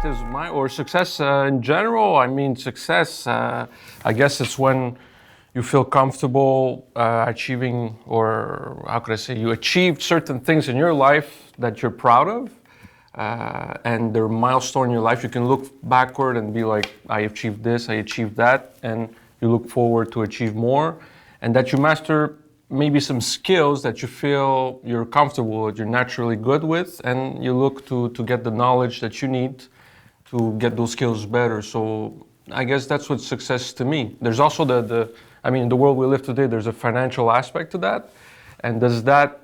perspectives, or success in general. I mean, success. I guess it's when you feel comfortable achieving, or how could I say, you achieved certain things in your life that you're proud of, and they're a milestone in your life. You can look backward and be like, I achieved this, I achieved that, and you look forward to achieve more, and that you master maybe some skills that you feel you're comfortable with, you're naturally good with, and you look to get the knowledge that you need to get those skills better. So I guess that's what success to me. There's also I mean, in the world we live today, there's a financial aspect to that. And does that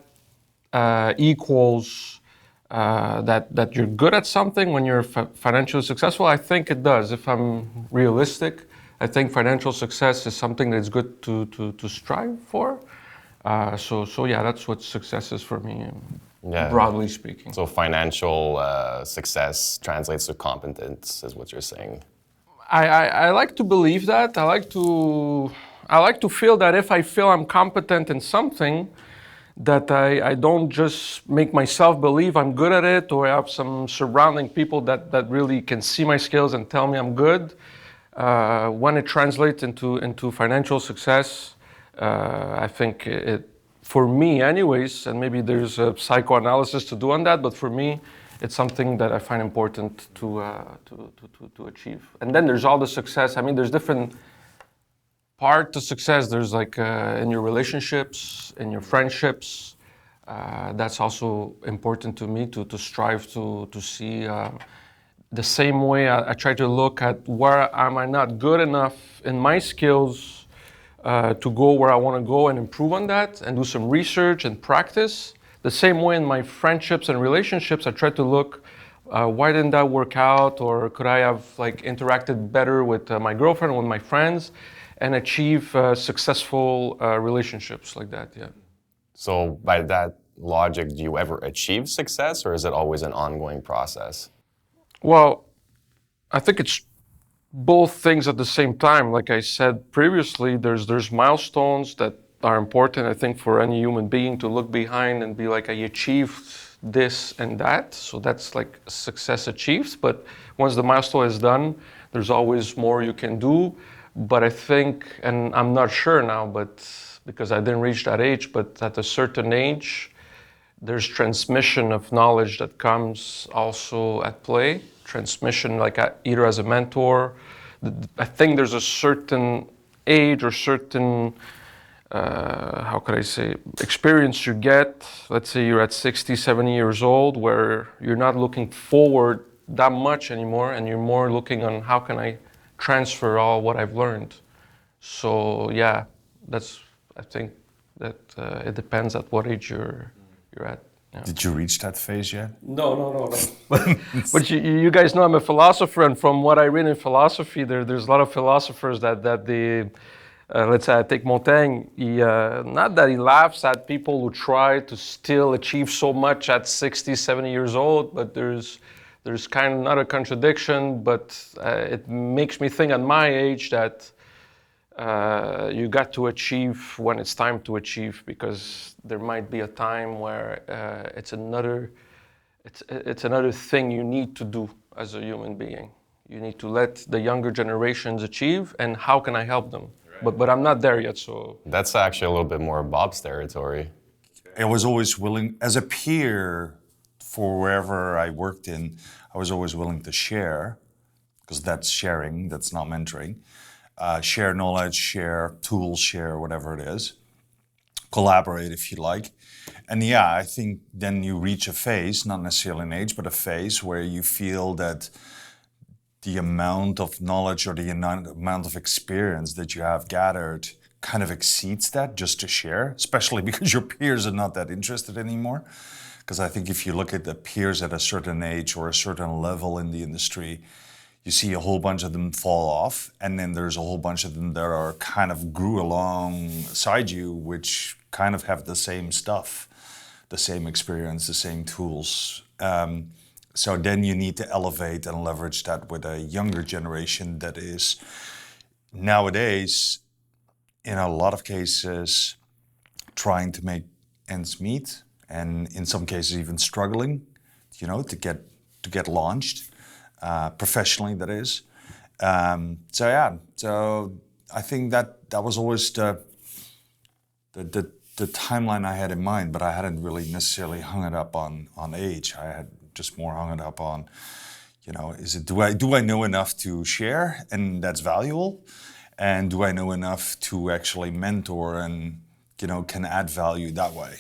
equals that you're good at something when you're financially successful? I think it does. If I'm realistic, I think financial success is something that's good to strive for. So yeah, that's what success is for me, broadly speaking. So financial success translates to competence, is what you're saying. I like to believe that. I like to feel that if I feel I'm competent in something, that I don't just make myself believe I'm good at it, or I have some surrounding people that really can see my skills and tell me I'm good. When it translates into financial success, I think for me anyways, and maybe there's a psychoanalysis to do on that, but for me, it's something that I find important to achieve. And then there's all the success. I mean, there's different part to success. There's like in your relationships, in your friendships. That's also important to me to strive to see. The same way I try to look at where am I not good enough in my skills to go where I want to go and improve on that and do some research and practice. The same way in my friendships and relationships, I try to look, why didn't that work out? Or could I have like interacted better with my girlfriend, with my friends, and achieve successful relationships like that, yeah. So by that logic, do you ever achieve success, or is it always an ongoing process? Well, I think it's both things at the same time. Like I said previously, there's milestones that are important, I think, for any human being to look behind and be like, I achieved this and that. So that's like success achieved. But once the milestone is done, there's always more you can do. But I think, and I'm not sure now, but because I didn't reach that age, but at a certain age, there's transmission of knowledge that comes also at play. Transmission, like either as a mentor. I think there's a certain age or certain, how could I say, experience you get. Let's say you're at 60, 70 years old, where you're not looking forward that much anymore, and you're more looking on how can I transfer all what I've learned. So yeah, I think that it depends at what age you're at. Yeah. Did you reach that phase yet? No. But you guys know I'm a philosopher, and from what I read in philosophy, there's a lot of philosophers that they, let's say I take Montaigne, not that he laughs at people who try to still achieve so much at 60, 70 years old, but there's kind of not a contradiction, but it makes me think at my age that you got to achieve when it's time to achieve, because there might be a time where it's another thing you need to do as a human being. You need to let the younger generations achieve, and how can I help them? Right. But I'm not there yet, so... That's actually a little bit more Bob's territory. I was always willing, as a peer, for wherever I worked in, I was always willing to share, because that's sharing, that's not mentoring. Share knowledge, share tools, share whatever it is. Collaborate if you like. And yeah, I think then you reach a phase, not necessarily an age, but a phase where you feel that the amount of knowledge or the amount of experience that you have gathered kind of exceeds that just to share, especially because your peers are not that interested anymore. Because I think if you look at the peers at a certain age or a certain level in the industry, you see a whole bunch of them fall off, and then there's a whole bunch of them that are kind of grew alongside you, which kind of have the same stuff, the same experience, the same tools. So then you need to elevate and leverage that with a younger generation that is nowadays, in a lot of cases, trying to make ends meet, and in some cases even struggling, to get launched. professionally, that is. So I think that was always the timeline I had in mind, but I hadn't really necessarily hung it up on age. I had just more hung it up on, do I know enough to share, and that's valuable, and do I know enough to actually mentor and can add value that way.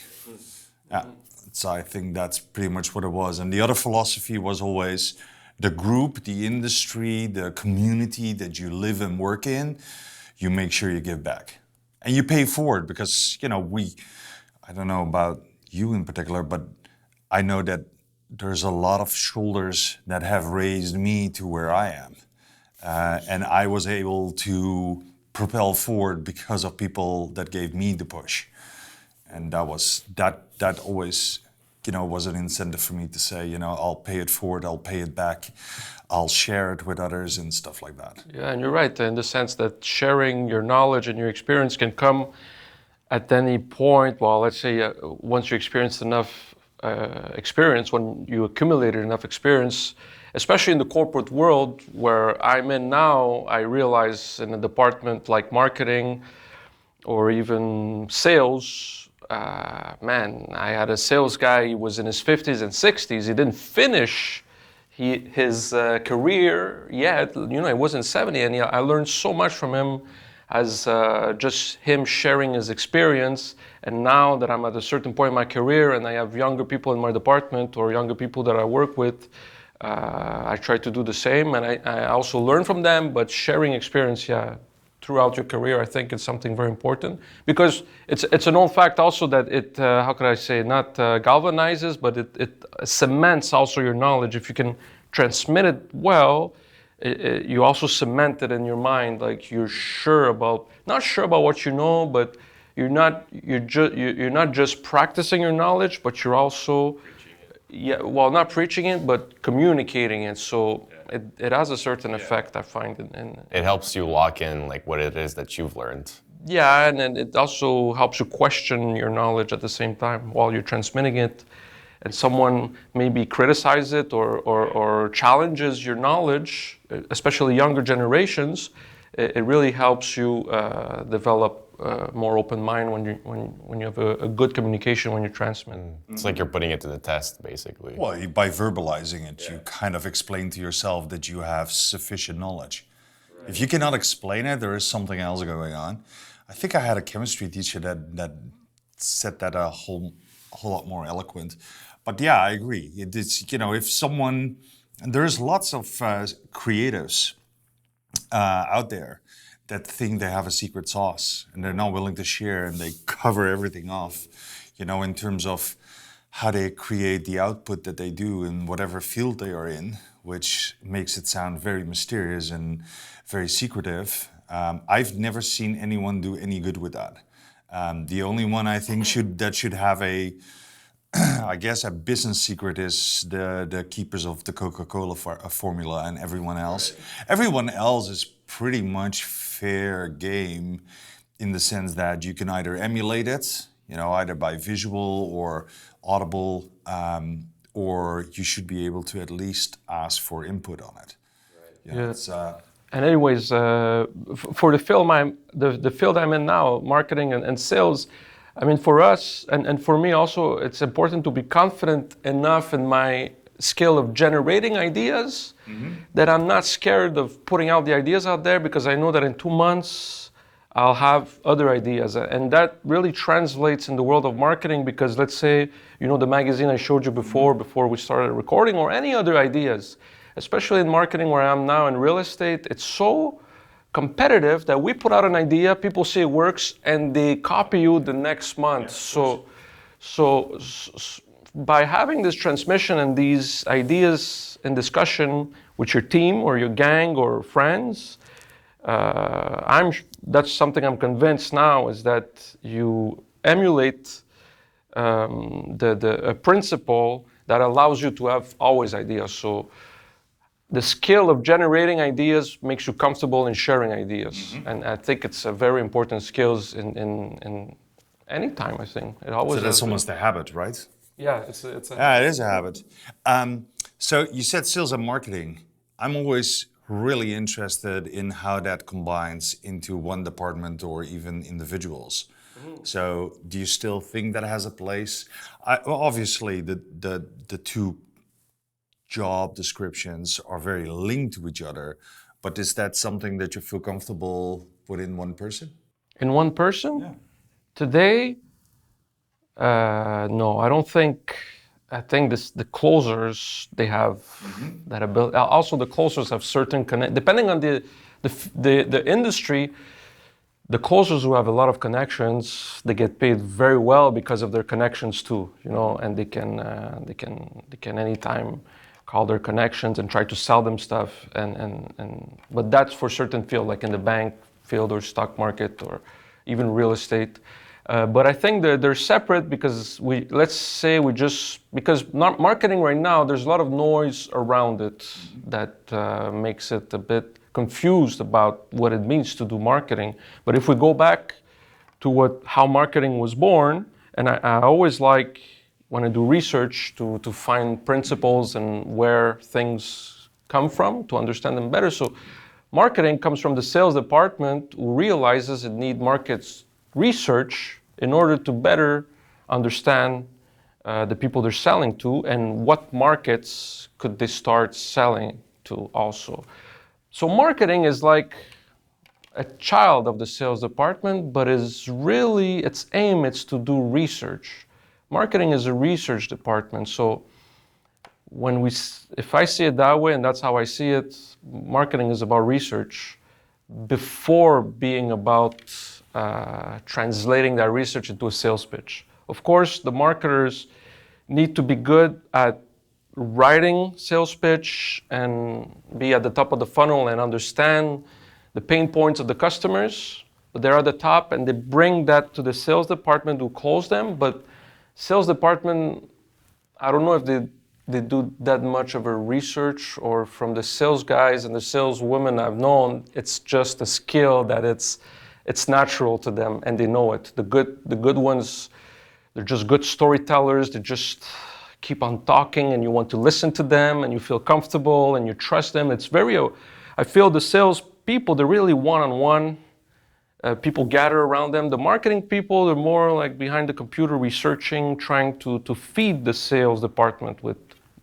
Yeah. So I think that's pretty much what it was. And the other philosophy was always the group, the industry, the community that you live and work in, you make sure you give back. And you pay forward because, I don't know about you in particular, but I know that there's a lot of shoulders that have raised me to where I am. And I was able to propel forward because of people that gave me the push. And that always, was an incentive for me to say, I'll pay it forward, I'll pay it back, I'll share it with others and stuff like that. Yeah, and you're right in the sense that sharing your knowledge and your experience can come at any point. Well, let's say once you experienced enough experience, when you accumulated enough experience, especially in the corporate world where I'm in now, I realize in a department like marketing or even sales, I had a sales guy, he was in his 50s and 60s, he didn't finish his career yet, he wasn't 70, and I learned so much from him as just him sharing his experience. And now that I'm at a certain point in my career and I have younger people in my department or younger people that I work with, I try to do the same, and I also learn from them, but sharing experience, throughout your career, I think it's something very important, because it's an old fact also that it, how could I say, not galvanizes, but it cements also your knowledge. If you can transmit it well, you also cement it in your mind, like you're not sure about what you know, but you're not just practicing your knowledge, but you're also not preaching it, but communicating it. So it has a certain effect, I find. It helps you lock in like what it is that you've learned. Yeah, and then it also helps you question your knowledge at the same time while you're transmitting it. And someone maybe criticizes it or challenges your knowledge, especially younger generations. It really helps you develop more open mind when you have a good communication when you transmit. It's like you're putting it to the test, basically. Well, by verbalizing it, you kind of explain to yourself that you have sufficient knowledge. Right. If you cannot explain it, there is something else going on. I think I had a chemistry teacher that said that a whole lot more eloquent. But yeah, I agree. It's, if someone, and there's lots of creatives out there that think they have a secret sauce and they're not willing to share, and they cover everything off, in terms of how they create the output that they do in whatever field they are in, which makes it sound very mysterious and very secretive. I've never seen anyone do any good with that. The only one I think should have a business secret is the keepers of the Coca-Cola formula and everyone else. Right. Everyone else is pretty much fair game in the sense that you can either emulate it, either by visual or audible, or you should be able to at least ask for input on it. Right. And anyways, for the field I'm in now, marketing and sales, I mean, for us and for me also, it's important to be confident enough in my skill of generating ideas that I'm not scared of putting out the ideas out there, because I know that in 2 months I'll have other ideas. And that really translates in the world of marketing, because let's say, the magazine I showed you before we started recording, or any other ideas, especially in marketing where I am now in real estate, it's so competitive that we put out an idea, people say it works, and they copy you the next month. So by having this transmission and these ideas in discussion with your team or your gang or friends, that's something I'm convinced now, is that you emulate a principle that allows you to have always ideas. So the skill of generating ideas makes you comfortable in sharing ideas. And I think it's a very important skills in any time, I think. It always so that's almost a habit, right? Yeah, it's a yeah, it is a habit. So you said sales and marketing. I'm always really interested in how that combines into one department or even individuals. So, do you still think that has a place? Well, obviously, the two job descriptions are very linked to each other, but is that something that you feel comfortable within one person? In one person? Yeah. Today, no, I don't think. I think the closers they have that ability. Also, the closers have certain connect. Depending on the industry, the closers who have a lot of connections, they get paid very well because of their connections too. You know, and they can anytime call their connections and try to sell them stuff. But that's for certain field, like in the bank field or stock market or even real estate. But I think they're separate because let's say because marketing right now, there's a lot of noise around it that makes it a bit confused about what it means to do marketing. But if we go back to how marketing was born, and I always like when I do research to find principles and where things come from to understand them better. So marketing comes from the sales department who realizes it needs markets research in order to better understand the people they're selling to and what markets could they start selling to also. So marketing is like a child of the sales department, but its aim is to do research. Marketing is a research department. So if I see it that way, and that's how I see it, marketing is about research before being about translating that research into a sales pitch. Of course, the marketers need to be good at writing sales pitch and be at the top of the funnel and understand the pain points of the customers, but they're at the top and they bring that to the sales department who close them. But sales department, I don't know if they do that much of a research, or from the sales guys and the sales women I've known, it's just a skill that it's natural to them and they know it. The good ones, they're just good storytellers. They just keep on talking and you want to listen to them and you feel comfortable and you trust them. I feel the sales people, they're really one-on-one. People gather around them. The marketing people, they're more like behind the computer researching, trying to feed the sales department with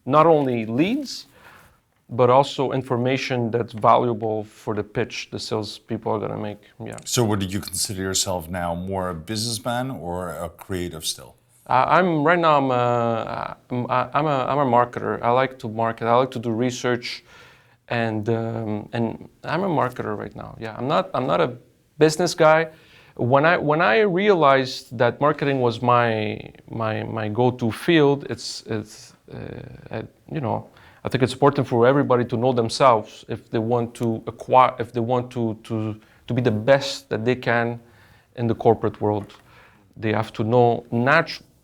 not only leads, but also information that's valuable for the pitch the sales people are gonna make. Yeah. So would you consider yourself now more a businessman or a creative still? I'm a marketer. I like to market. I like to do research, and I'm a marketer right now. Yeah, I'm not a business guy. When I realized that marketing was my go-to field, I think it's important for everybody to know themselves if they want to be the best that they can in the corporate world. They have to know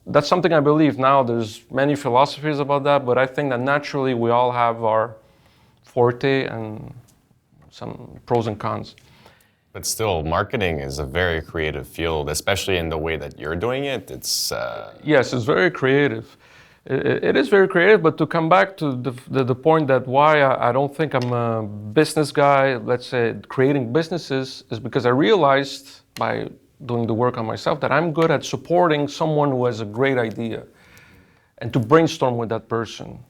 that's something I believe now. There's many philosophies about that, but I think that naturally we all have our forte and some pros and cons. But still, marketing is a very creative field, especially in the way that you're doing it. Yes, it's very creative. It is very creative, but to come back to the point that why I don't think I'm a business guy, let's say creating businesses, is because I realized by doing the work on myself that I'm good at supporting someone who has a great idea and to brainstorm with that person.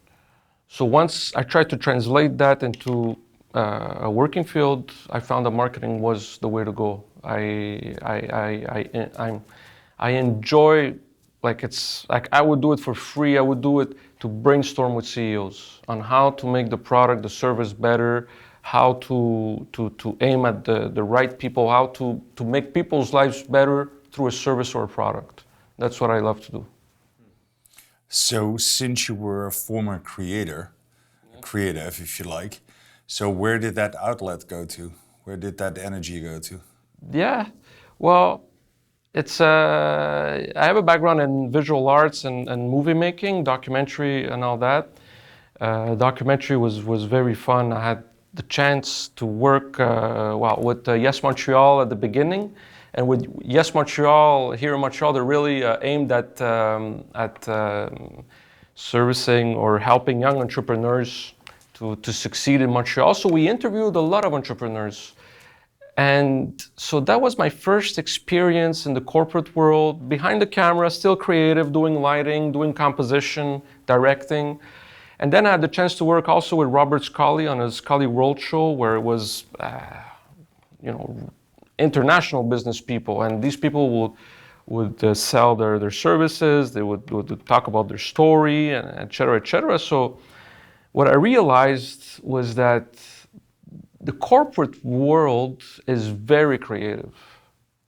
So once I tried to translate that into a working field, I found that marketing was the way to go. I enjoy, it's like I would do it for free. I would do it to brainstorm with CEOs on how to make the product, the service better, how to aim at the right people, how to make people's lives better through a service or a product. That's what I love to do. So since you were a former creative, if you like, so where did that outlet go to? Where did that energy go to? Yeah, well, I have a background in visual arts and movie making, documentary and all that. Documentary was very fun. I had the chance to work with Yes Montreal at the beginning, and with Yes Montreal here in Montreal, they're really aimed at servicing or helping young entrepreneurs to succeed in Montreal. So we interviewed a lot of entrepreneurs. And so that was my first experience in the corporate world, behind the camera, still creative, doing lighting, doing composition, directing. And then I had the chance to work also with Robert Scully on his Scully World Show, where it was, international business people. And these people would sell their services, they would talk about their story, and et cetera, et cetera. So what I realized was that the corporate world is very creative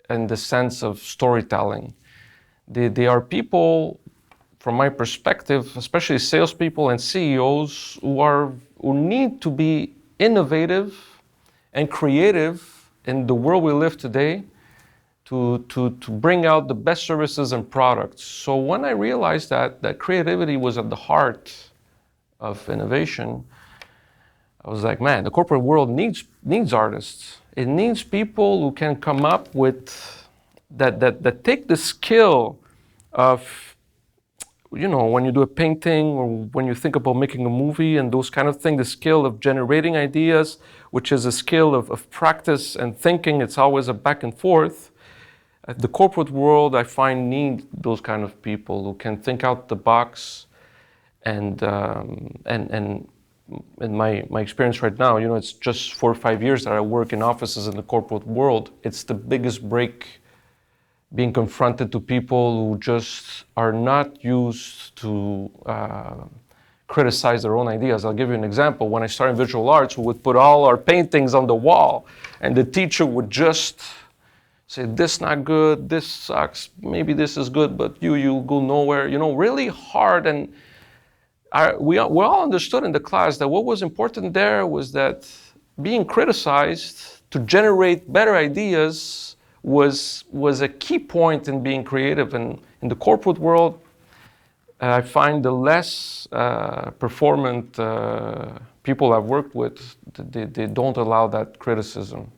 in the sense of storytelling. They are people, from my perspective, especially salespeople and CEOs, who need to be innovative and creative in the world we live today to bring out the best services and products. So when I realized that creativity was at the heart of innovation, I was like, man, the corporate world needs artists. It needs people who can come up with that take the skill of, when you do a painting or when you think about making a movie and those kind of things, the skill of generating ideas, which is a skill of practice and thinking. It's always a back and forth. The corporate world, I find, need those kind of people who can think out the box. And in my experience right now, it's just 4 or 5 years that I work in offices in the corporate world. It's the biggest break, being confronted to people who just are not used to criticize their own ideas. I'll give you an example. When I started in visual arts, we would put all our paintings on the wall, and the teacher would just say, this not good, this sucks, maybe this is good, but you go nowhere, really hard. And we all understood in the class that what was important there was that being criticized to generate better ideas was a key point in being creative. And in the corporate world, I find the less performant people I've worked with, they don't allow that criticism.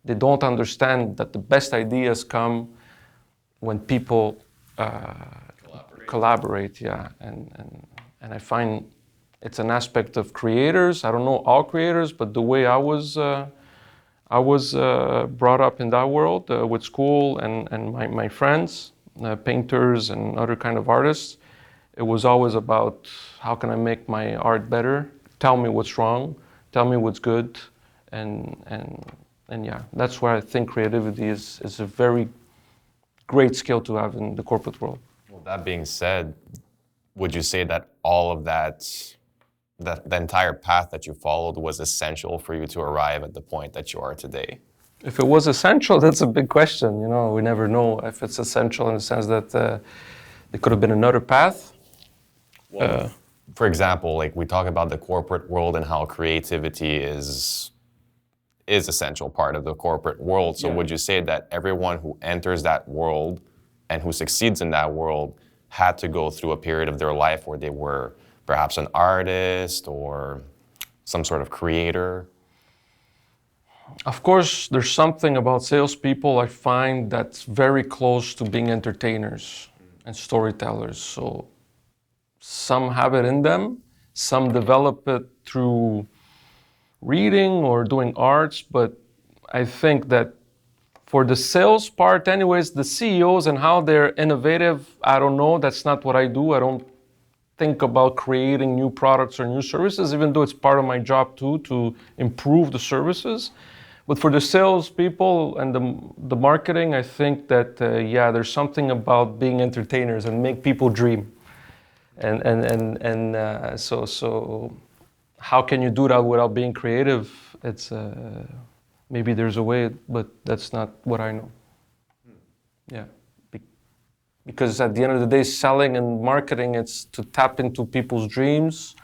They don't understand that the best ideas come when people collaborate, yeah. And I find it's an aspect of creators. I don't know all creators, but the way I was brought up in that world with school and my friends, painters and other kind of artists, it was always about how can I make my art better? Tell me what's wrong, tell me what's good, and yeah, that's where I think creativity is a very great skill to have in the corporate world. Well, that being said, would you say that all of that the entire path that you followed was essential for you to arrive at the point that you are today? If it was essential, that's a big question. We never know if it's essential in the sense that there could have been another path. For example, like we talk about the corporate world and how creativity is essential part of the corporate world. So would you say that everyone who enters that world and who succeeds in that world had to go through a period of their life where they were perhaps an artist or some sort of creator? Of course, there's something about salespeople I find that's very close to being entertainers and storytellers. So some have it in them, some develop it through reading or doing arts, but I think that for the sales part anyways, the CEOs and how they're innovative, I don't know, that's not what I do. I don't think about creating new products or new services, even though it's part of my job too, to improve the services. But for the sales people and the marketing, I think that, there's something about being entertainers and make people dream. So how can you do that without being creative? It's maybe there's a way, but that's not what I know. Yeah, because at the end of the day, selling and marketing, it's to tap into people's dreams.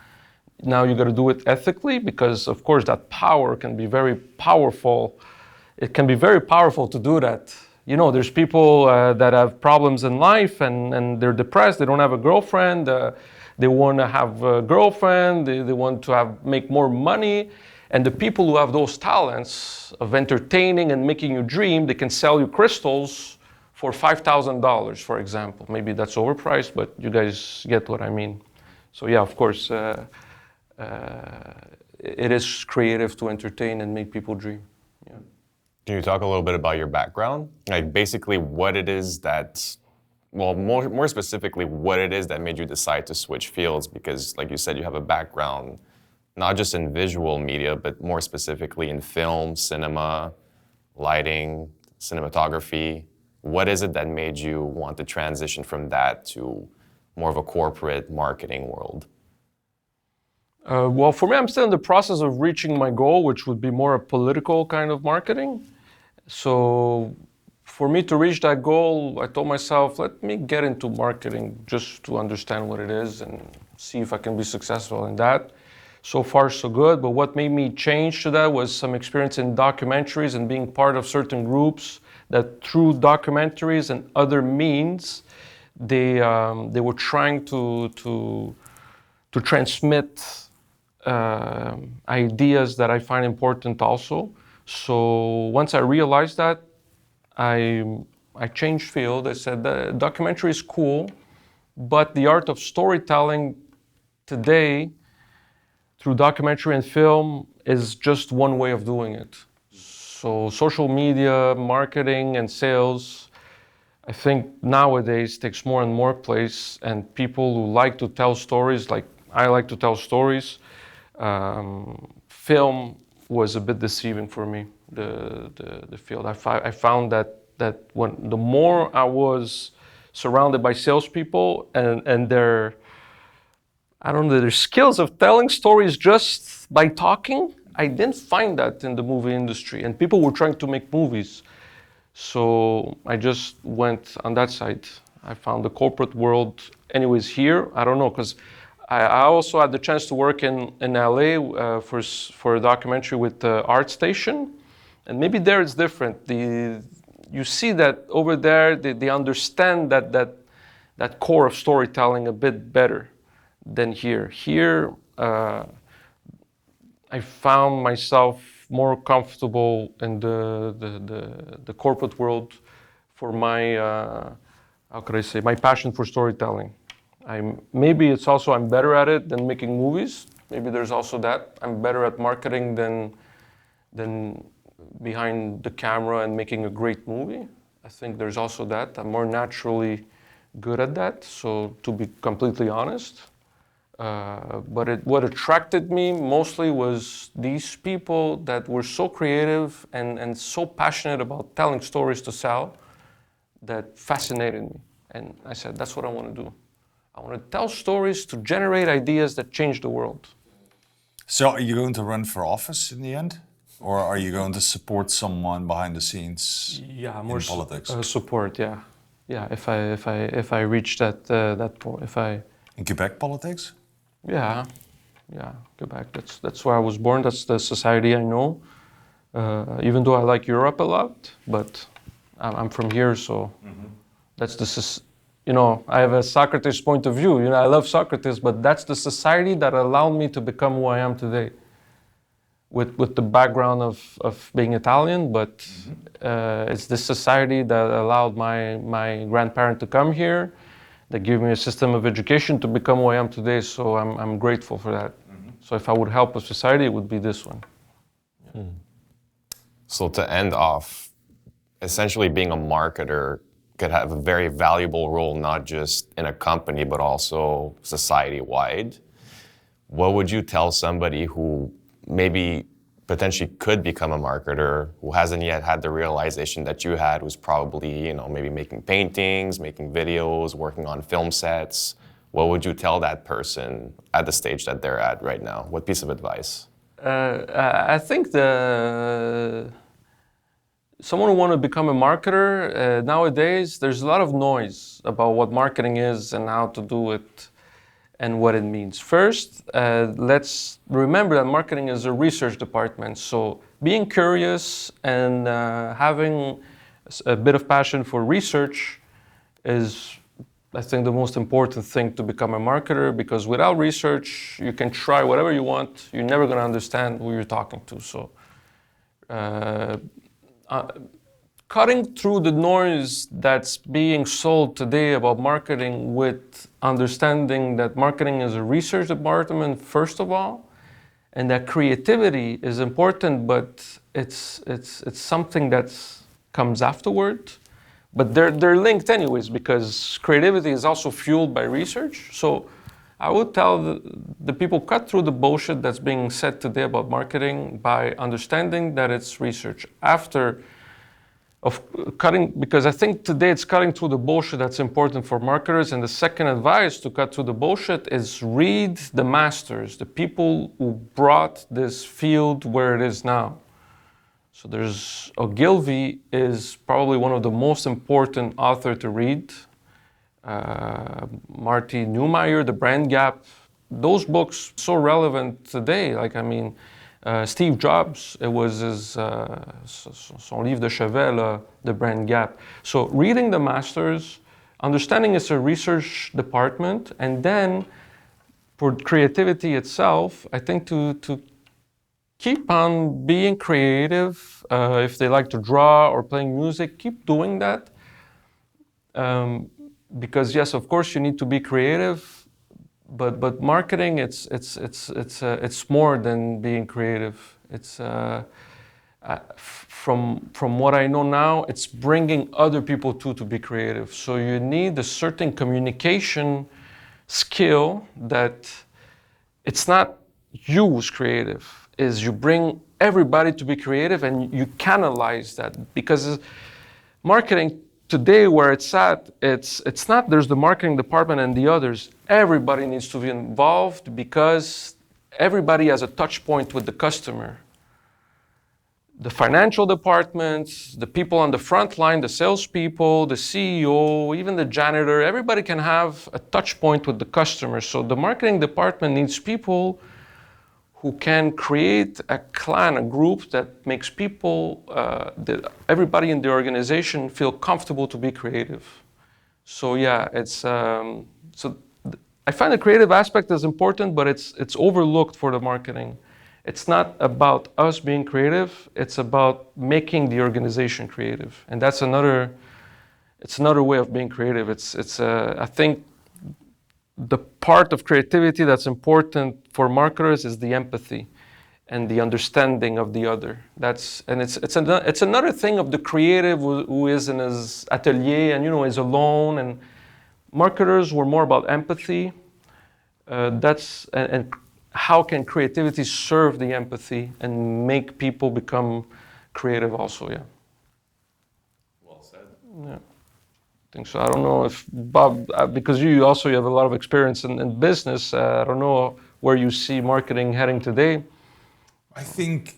Now you got to do it ethically, because of course that power can be very powerful. It can be very powerful to do that. There's people that have problems in life and they're depressed. They don't have a girlfriend. They want to have a girlfriend. They want to make more money. And the people who have those talents of entertaining and making you dream, they can sell you crystals for $5,000, for example. Maybe that's overpriced, but you guys get what I mean. So yeah, of course, it is creative to entertain and make people dream. Yeah. Can you talk a little bit about your background? Like basically what it is that, well, more specifically, what it is that made you decide to switch fields? Because like you said, you have a background not just in visual media, but more specifically in film, cinema, lighting, cinematography. What is it that made you want to transition from that to more of a corporate marketing world? Well, for me, I'm still in the process of reaching my goal, which would be more a political kind of marketing. So for me to reach that goal, I told myself, let me get into marketing just to understand what it is and see if I can be successful in that. So far, so good. But what made me change to that was some experience in documentaries and being part of certain groups that through documentaries and other means, they were trying to transmit ideas that I find important also. So once I realized that, I changed field. I said the documentary is cool, but the art of storytelling today through documentary and film is just one way of doing it. So social media, marketing and sales, I think nowadays takes more and more place, and people who like to tell stories, like I like to tell stories, film was a bit deceiving for me, the field. I found that when the more I was surrounded by salespeople and their, I don't know, their skills of telling stories just by talking, I didn't find that in the movie industry. And people were trying to make movies. So I just went on that side. I found the corporate world anyways here. I don't know, because I also had the chance to work in LA for a documentary with the Art Station. And maybe there it's different. You see that over there, they understand that core of storytelling a bit better than here. Here, I found myself more comfortable in the corporate world for my, how could I say, my passion for storytelling. Maybe it's also I'm better at it than making movies. Maybe there's also that. I'm better at marketing than behind the camera and making a great movie. I think there's also that. I'm more naturally good at that, so to be completely honest. But what attracted me mostly was these people that were so creative and so passionate about telling stories to sell that fascinated me. And I said, that's what I want to do. I want to tell stories to generate ideas that change the world. So are you going to run for office in the end? Or are you going to support someone behind the scenes more in politics? Support, yeah. Yeah, if I reach that point, In Quebec politics? Yeah, Quebec. That's where I was born. That's the society I know. Even though I like Europe a lot, but I'm from here, so that's I have a Socrates point of view. I love Socrates, but that's the society that allowed me to become who I am today. With the background of being Italian, but it's this society that allowed my grandparent to come here, that gave me a system of education to become who I am today, so I'm grateful for that. So if I would help a society, it would be this one. Yeah. So to end off, essentially being a marketer could have a very valuable role, not just in a company, but also society-wide. What would you tell somebody who maybe potentially could become a marketer, who hasn't yet had the realization that you had, who's probably, maybe making paintings, making videos, working on film sets? What would you tell that person at the stage that they're at right now? What piece of advice? I think someone who wants to become a marketer, nowadays, there's a lot of noise about what marketing is and how to do it and what it means. First, let's remember that marketing is a research department. So being curious and having a bit of passion for research is, I think, the most important thing to become a marketer, because without research, you can try whatever you want. You're never going to understand who you're talking to. So cutting through the noise that's being sold today about marketing with understanding that marketing is a research department, first of all, and that creativity is important, but it's something that comes afterward. But they're linked anyways, because creativity is also fueled by research. So I would tell the people, cut through the bullshit that's being said today about marketing by understanding that it's research. After of cutting, because I think today it's cutting through the bullshit that's important for marketers. And the second advice to cut through the bullshit is read the masters, the people who brought this field where it is now. So there's Ogilvy is probably one of the most important author to read. Marty Neumeyer, The Brand Gap, those books so relevant today. Like, I mean, Steve Jobs, it was his son livre de chevet, The Brand Gap. So reading the masters, understanding it's a research department, and then for creativity itself, I think to keep on being creative. If they like to draw or playing music, keep doing that. Because yes, of course, you need to be creative, but marketing, it's more than being creative. It's from what I know now, it's bringing other people to be creative. So you need a certain communication skill that it's not you who's creative, is you bring everybody to be creative and you canalize that. Because marketing today, where it's at, it's not there's the marketing department and the others. Everybody needs to be involved because everybody has a touch point with the customer. The financial departments, the people on the front line, the salespeople, the CEO, even the janitor, everybody can have a touch point with the customer. So the marketing department needs people who can create a clan, a group that makes people, everybody in the organization feel comfortable to be creative. So yeah, I find the creative aspect is important, but it's overlooked for the marketing. It's not about us being creative, it's about making the organization creative. And that's it's another way of being creative. I think the part of creativity that's important for marketers is the empathy and the understanding of the other. It's another thing of the creative who is in his atelier and is alone. And marketers were more about empathy. And how can creativity serve the empathy and make people become creative also, yeah. Well said. Yeah, I think so. I don't know if, Bob, because you have a lot of experience in business, I don't know where you see marketing heading today. I think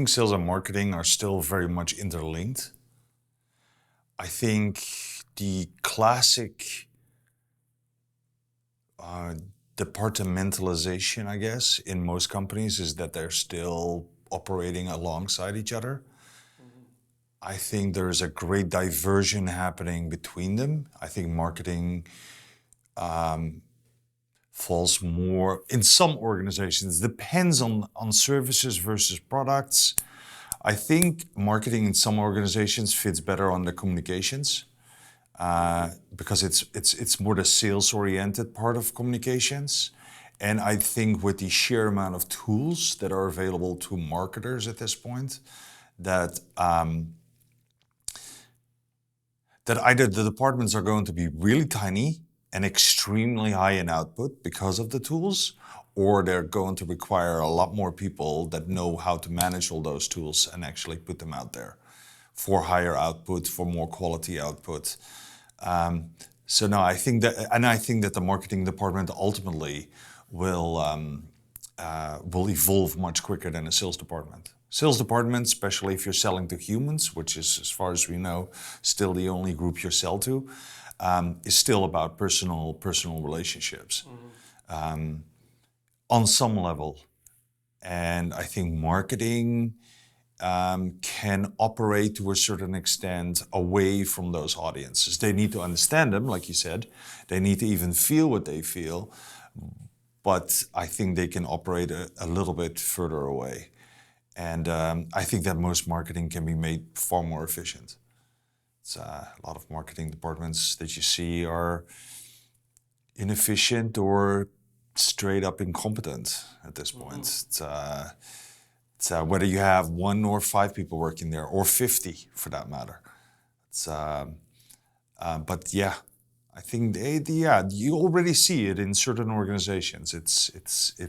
sales and marketing are still very much interlinked. I think the classic departmentalization, I guess, in most companies is that they're still operating alongside each other. Mm-hmm. I think there's a great diversion happening between them. I think marketing falls more, in some organizations, depends on services versus products. I think marketing in some organizations fits better on the communications. Because it's more the sales-oriented part of communications. And I think with the sheer amount of tools that are available to marketers at this point, that either the departments are going to be really tiny and extremely high in output because of the tools, or they're going to require a lot more people that know how to manage all those tools and actually put them out there for higher output, for more quality output. So no, I think that the marketing department ultimately will evolve much quicker than a sales department. Sales department, especially if you're selling to humans, which is, as far as we know, still the only group you sell to, is still about personal relationships, on some level. And I think marketing can operate to a certain extent away from those audiences. They need to understand them, like you said. They need to even feel what they feel. But I think they can operate a little bit further away. And I think that most marketing can be made far more efficient. It's, a lot of marketing departments that you see are inefficient or straight up incompetent at this point. It's whether you have 1 or 5 people working there, or 50 for that matter. But yeah, I think you already see it in certain organizations. It's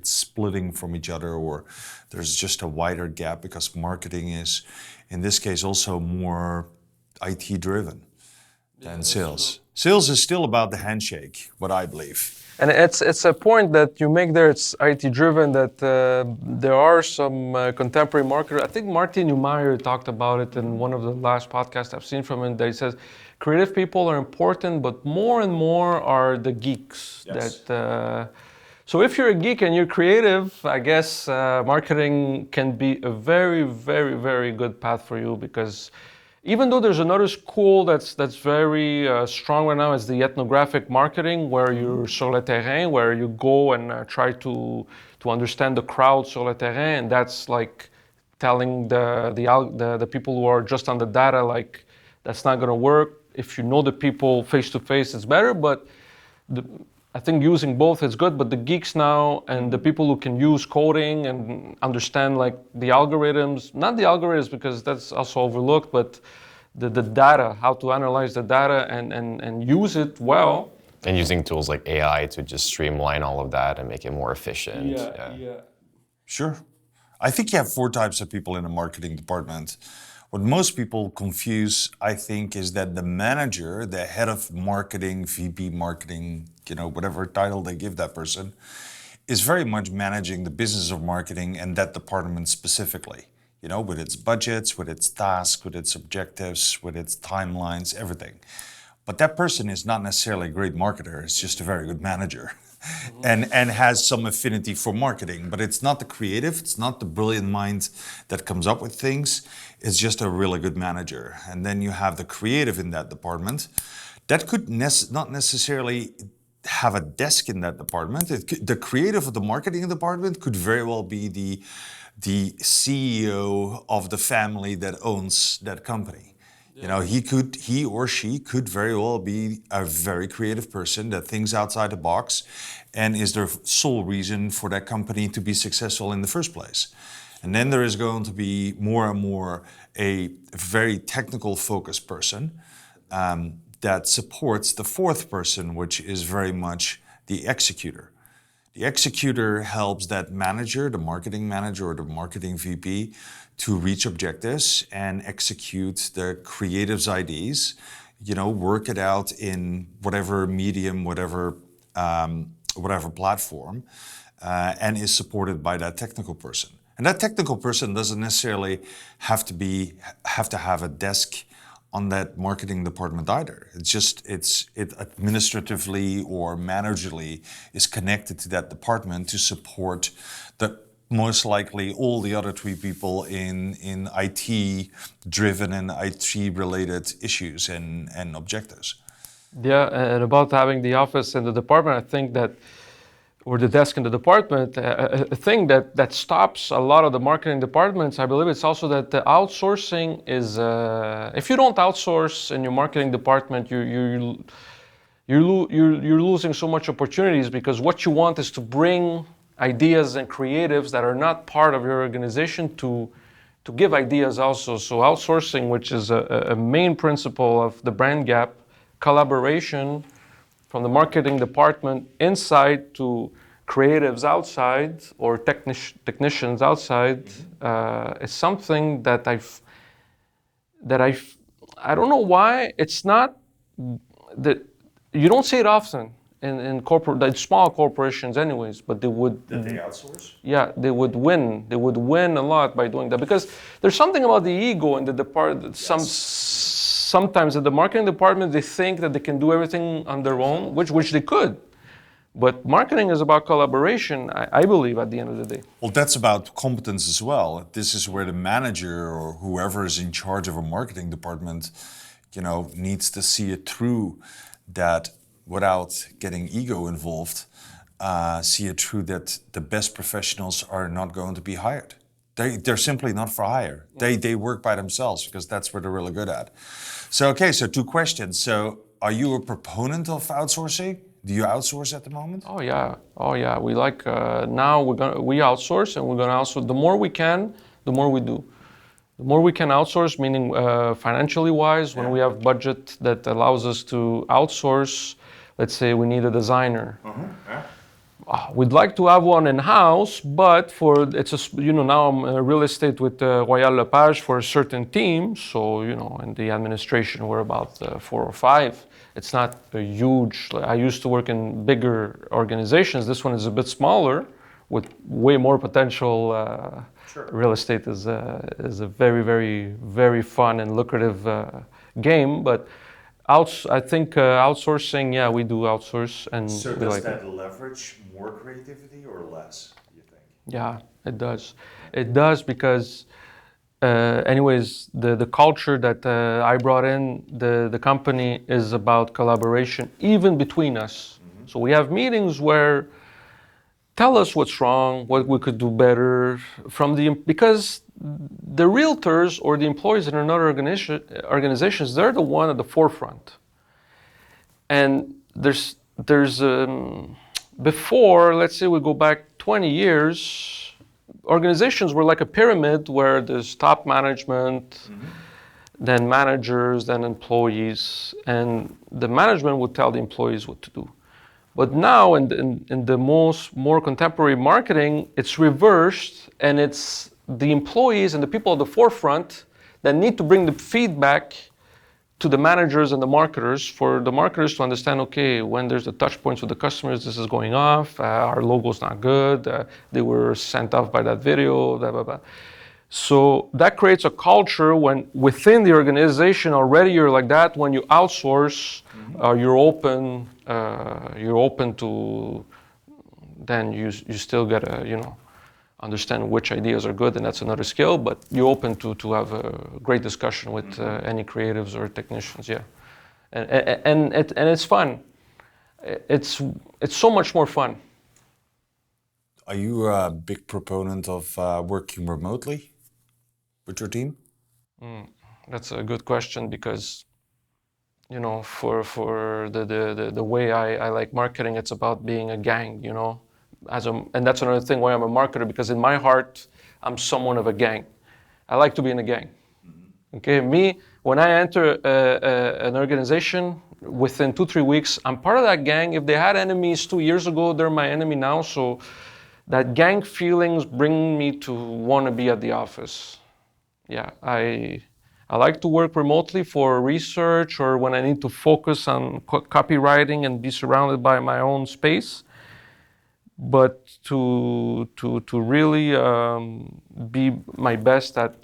splitting from each other, or there's just a wider gap because marketing is, in this case, also more IT driven than sales. Sales is still about the handshake, what I believe. And it's a point that you make there. It's IT driven. That there are some contemporary marketers. I think Martin Neumeyer talked about it in one of the last podcasts I've seen from him. That he says creative people are important, but more and more are the geeks. Yes. So if you're a geek and you're creative, I guess marketing can be a very, very, very good path for you, because even though there's another school that's very strong right now, is the ethnographic marketing, where you're sur le terrain, where you go and try to understand the crowd sur le terrain, and that's like telling the people who are just on the data, like, that's not going to work. If you know the people face to face, it's better. But I think using both is good. But the geeks now and the people who can use coding and understand like the algorithms, not the algorithms because that's also overlooked, but the data, how to analyze the data and use it well. And using tools like AI to just streamline all of that and make it more efficient. Yeah. Sure. I think you have 4 types of people in a marketing department. What most people confuse, I think, is that the manager, the head of marketing, VP marketing, whatever title they give that person, is very much managing the business of marketing and that department specifically, with its budgets, with its tasks, with its objectives, with its timelines, everything. But that person is not necessarily a great marketer, it's just a very good manager. And has some affinity for marketing, but it's not the creative, it's not the brilliant mind that comes up with things, it's just a really good manager. And then you have the creative in that department that could not necessarily have a desk in that department. The creative of the marketing department could very well be the CEO of the family that owns that company. He or she could very well be a very creative person that thinks outside the box and is the sole reason for that company to be successful in the first place. And then there is going to be more and more a very technical focused person that supports the 4th person, which is very much the executor. The executor helps that manager, the marketing manager or the marketing VP, to reach objectives and execute the creative's ideas, work it out in whatever medium, whatever platform, and is supported by that technical person. And that technical person doesn't necessarily have to have a desk on that marketing department either. It administratively or managerially is connected to that department to support most likely all the other 3 people in IT driven and IT related issues and objectives. Yeah, and about having the office in the department, I think that, or the desk in the department, a thing that stops a lot of the marketing departments, I believe it's also that the outsourcing is, if you don't outsource in your marketing department, you're losing so much opportunities, because what you want is to bring ideas and creatives that are not part of your organization to give ideas also. So outsourcing, which is a main principle of the brand gap, collaboration from the marketing department inside to creatives outside or technicians outside, is something that I don't know why it's not that you don't see it often in corporate, small corporations anyways, but they would. Did they outsource? Yeah, they would win. They would win a lot by doing that, because there's something about the ego in the department. Sometimes in the marketing department, they think that they can do everything on their own, which they could. But marketing is about collaboration, I believe, at the end of the day. Well, that's about competence as well. This is where the manager or whoever is in charge of a marketing department, needs to see it through, that without getting ego involved, see it through that the best professionals are not going to be hired. They're simply not for hire. They work by themselves because that's what they're really good at. So 2 questions. So are you a proponent of outsourcing? Do you outsource at the moment? Oh yeah. We like now we outsource, and we're gonna outsource. The more we can, the more we do. The more we can outsource, meaning financially wise, when we have budget that allows us to outsource. Let's say we need a designer. We'd like to have one in house, but now I'm real estate with Royal Lepage for a certain team. So in the administration we're about 4 or 5. It's not a huge. I used to work in bigger organizations. This one is a bit smaller, with way more potential. Real estate is a very, very, very fun and lucrative game, but. I think outsourcing, yeah, we do outsource, and So we does like that it. leverage more creativity or less, you think? Yeah, it does. It does because, anyways, the culture that I brought in, the company is about collaboration, even between us. So we have meetings where tell us what's wrong, what we could do better because the realtors or the employees in another organizations, they're the one at the forefront. And before, let's say we go back 20 years, organizations were like a pyramid where there's top management, then managers, then employees, and the management would tell the employees what to do. But now in the more contemporary marketing, it's reversed, and it's the employees and the people at the forefront that need to bring the feedback to the managers and the marketers, for the marketers to understand, okay, when there's the touch points with the customers, this is going off, our logo's not good, they were sent off by that video, blah, blah, blah. So that creates a culture when within the organization already you're like that. When you outsource, you're open to, then you still gotta understand which ideas are good, and that's another skill, but you're open to have a great discussion with any creatives or technicians, yeah. And it's fun. It's so much more fun. Are you a big proponent of working remotely with your team? That's a good question because, for the way I like marketing, it's about being a gang, and that's another thing why I'm a marketer, because in my heart, I'm someone of a gang. I like to be in a gang. Okay, when I enter an organization, within 2-3 weeks, I'm part of that gang. If they had enemies 2 years ago, they're my enemy now. So that gang feelings bring me to want to be at the office. Yeah, I like to work remotely for research or when I need to focus on copywriting and be surrounded by my own space. But to really be my best at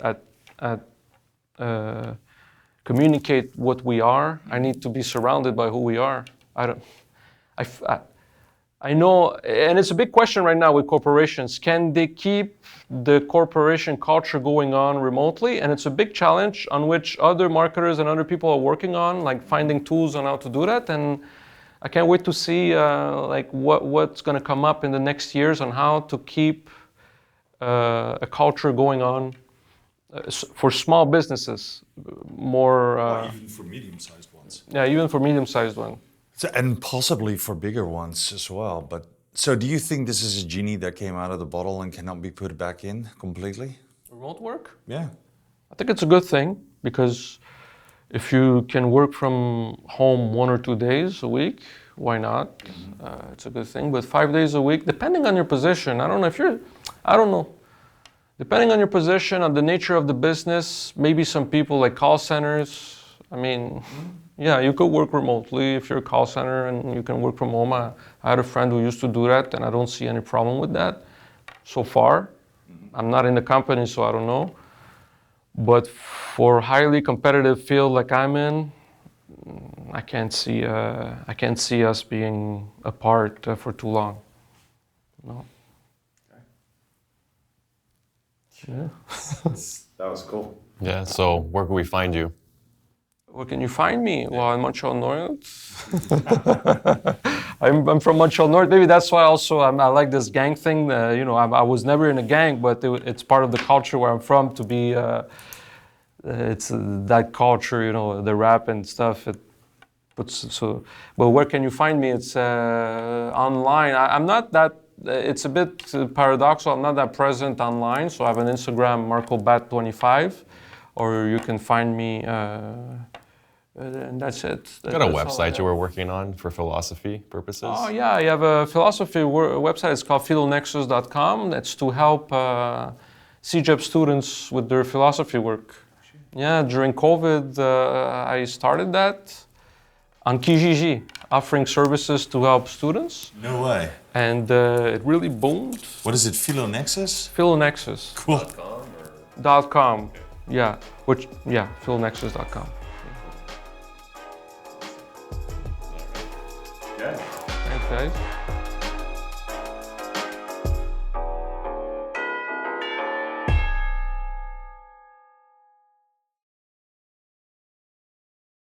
communicate what we are, I need to be surrounded by who we are. I know, and it's a big question right now with corporations. Can they keep the corporation culture going on remotely? And it's a big challenge on which other marketers and other people are working on, like finding tools on how to do that. And I can't wait to see what's going to come up in the next years on how to keep a culture going on for small businesses, more. Even for medium-sized ones. Yeah, even for medium-sized ones. So, and possibly for bigger ones as well. But so, do you think this is a genie that came out of the bottle and cannot be put back in completely? Remote work? Yeah. I think it's a good thing because if you can work from home 1 or 2 days a week, why not? It's a good thing. But 5 days a week, depending on your position, I don't know. Depending on your position, on the nature of the business, maybe some people like call centers. Yeah, you could work remotely if you're a call center and you can work from home. I had a friend who used to do that, and I don't see any problem with that so far. I'm not in the company, so I don't know. But for a highly competitive field like I'm in, I can't see us being apart for too long. No. Yeah. That was cool. Yeah, so where can we find you? Where can you find me? Well, in Montreal North. I'm from Montreal North. Maybe that's why also I like this gang thing. I was never in a gang, but it's part of the culture where I'm from to be. It's that culture, the rap and stuff. But where can you find me? It's online. I'm not that. It's a bit paradoxical. I'm not that present online. So I have an Instagram, Marco Bat25, or you can find me. And that's it. Got a website you were working on for philosophy purposes? Oh yeah, I have a philosophy website. It's called philonexus.com. That's to help CEGEP students with their philosophy work. Yeah, during COVID, I started that on Kijiji, offering services to help students. No way. And it really boomed. What is it, Philonexus? Philonexus. Cool. .com. Yeah, philonexus.com. Thanks, guys.